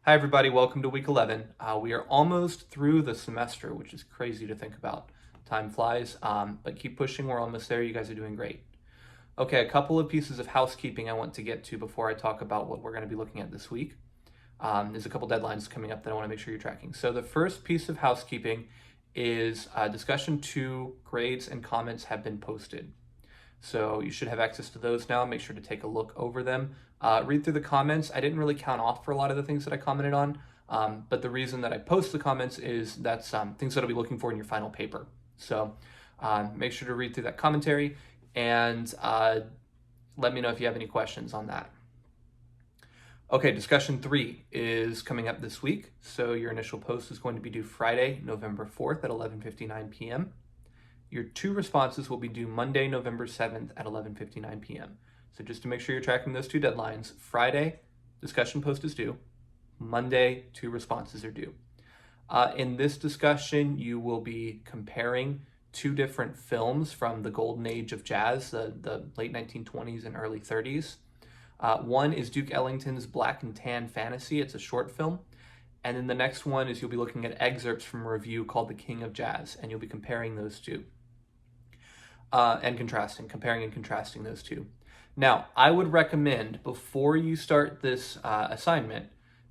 Hi, everybody. Welcome to week 11. We are almost through the semester, which is crazy to think about. Time flies, but keep pushing. We're almost there. You guys are doing great. Okay, a couple of pieces of housekeeping I want to get to before I talk about what we're going to be looking at this week. There's a couple deadlines coming up that I want to make sure you're tracking. So, the first piece of housekeeping is discussion 2 grades and comments have been posted. So you should have access to those now. Make sure to take a look over them. Read through the comments. I didn't really count off for a lot of the things that I commented on, but the reason that I post the comments is that's things that I'll be looking for in your final paper. So make sure to read through that commentary and let me know if you have any questions on that. Okay, discussion 3 is coming up this week. So your initial post is going to be due Friday, November 4th at 11:59 p.m. Your 2 responses will be due Monday, November 7th at 11:59 p.m. So just to make sure you're tracking those 2 deadlines, Friday, discussion post is due. Monday, 2 responses are due. In this discussion, you will be comparing 2 different films from the golden age of jazz, the late 1920s and early 30s. One is Duke Ellington's Black and Tan Fantasy. It's a short film. And then the next one is you'll be looking at excerpts from a review called The King of Jazz, and you'll be comparing those 2. Comparing and contrasting those 2. Now, I would recommend before you start this assignment,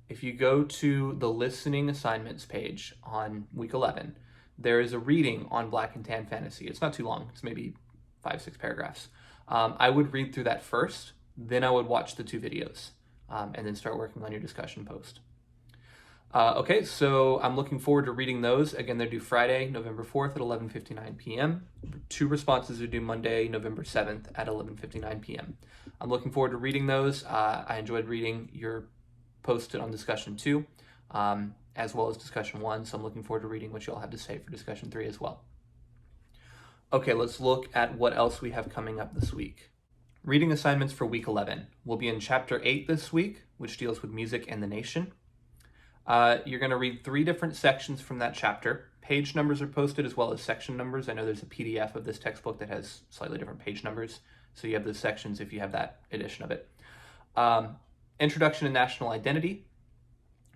if you go to the listening assignments page on week 11, there is a reading on Black and Tan Fantasy. It's not too long. It's maybe 5-6 paragraphs. I would read through that first, then I would watch the 2 videos, and then start working on your discussion post. Okay, so I'm looking forward to reading those. Again, they're due Friday, November 4th at 11:59 p.m. 2 responses are due Monday, November 7th at 11:59 p.m. I'm looking forward to reading those. I enjoyed reading your post on discussion 2, as well as discussion 1, so I'm looking forward to reading what you all have to say for discussion 3 as well. Okay, let's look at what else we have coming up this week. Reading assignments for week 11. We'll be in chapter 8 this week, which deals with music and the nation. You're going to read 3 different sections from that chapter. Page numbers are posted as well as section numbers. I know there's a PDF of this textbook that has slightly different page numbers, so you have those sections if you have that edition of it. Introduction to National Identity,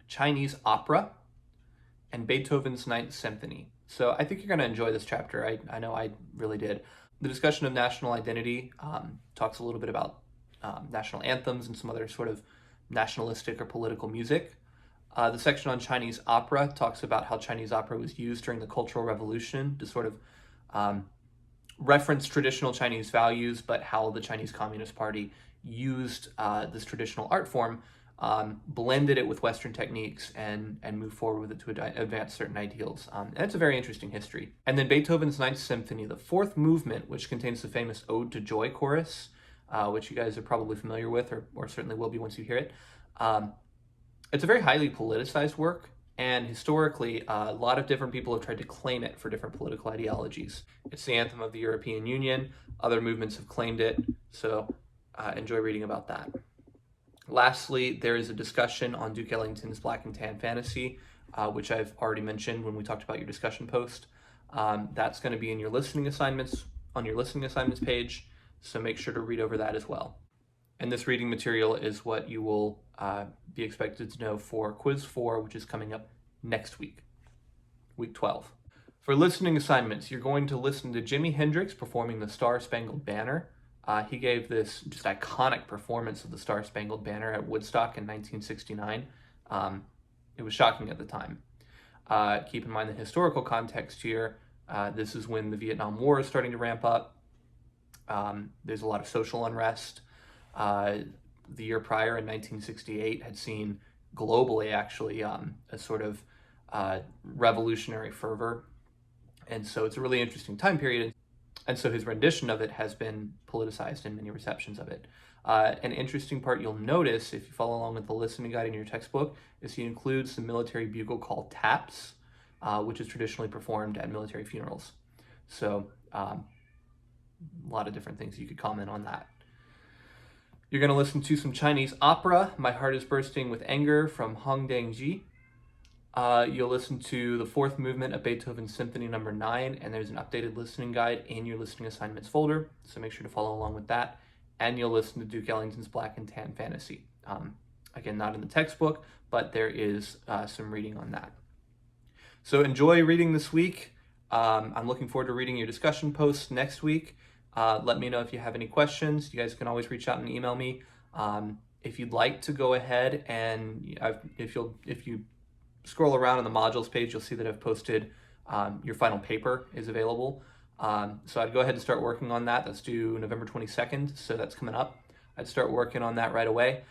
Chinese Opera, and Beethoven's Ninth Symphony. So I think you're going to enjoy this chapter. I know I really did. The discussion of national identity talks a little bit about national anthems and some other sort of nationalistic or political music. The section on Chinese opera talks about how Chinese opera was used during the Cultural Revolution to sort of reference traditional Chinese values, but how the Chinese Communist Party used this traditional art form, blended it with Western techniques, and moved forward with it to advance certain ideals. And it's a very interesting history. And then Beethoven's Ninth Symphony, the 4th movement, which contains the famous Ode to Joy chorus, which you guys are probably familiar with, or certainly will be once you hear it. It's a very highly politicized work, and historically, a lot of different people have tried to claim it for different political ideologies. It's the anthem of the European Union. Other movements have claimed it, so enjoy reading about that. Lastly, there is a discussion on Duke Ellington's Black and Tan Fantasy, which I've already mentioned when we talked about your discussion post. That's going to be in your listening assignments, on your listening assignments page, so make sure to read over that as well. And this reading material is what you will be expected to know for Quiz 4, which is coming up next week, week 12. For listening assignments, you're going to listen to Jimi Hendrix performing the Star-Spangled Banner. He gave this just iconic performance of the Star-Spangled Banner at Woodstock in 1969. It was shocking at the time. Keep in mind the historical context here. This is when the Vietnam War is starting to ramp up. There's a lot of social unrest. The year prior, in 1968, had seen globally, actually, a sort of revolutionary fervor. And so it's a really interesting time period. And so his rendition of it has been politicized in many receptions of it. An interesting part you'll notice, if you follow along with the listening guide in your textbook, is he includes the military bugle called taps, which is traditionally performed at military funerals. So a lot of different things you could comment on that. You're going to listen to some Chinese opera, My Heart is Bursting with Anger from Hong Dang-ji. You'll listen to the 4th movement of Beethoven's Symphony No. 9, and there's an updated listening guide in your listening assignments folder, so make sure to follow along with that. And you'll listen to Duke Ellington's Black and Tan Fantasy. Again, not in the textbook, but there is some reading on that. So enjoy reading this week. I'm looking forward to reading your discussion posts next week. Let me know if you have any questions. You guys can always reach out and email me. If you'd like to go ahead and if you scroll around on the modules page, you'll see that I've posted your final paper is available. So I'd go ahead and start working on that. That's due November 22nd, so that's coming up. I'd start working on that right away.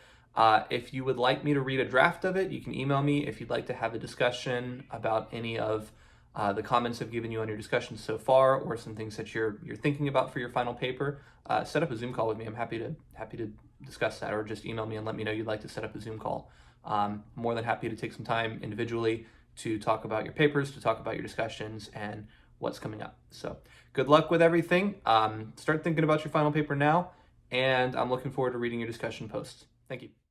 If you would like me to read a draft of it, you can email me. If you'd like to have a discussion about any of the comments I've given you on your discussion so far, or some things that you're thinking about for your final paper, set up a Zoom call with me. I'm happy to discuss that, or just email me and let me know you'd like to set up a Zoom call. More than happy to take some time individually to talk about your papers, to talk about your discussions and what's coming up. So good luck with everything. Start thinking about your final paper now, and I'm looking forward to reading your discussion posts. Thank you.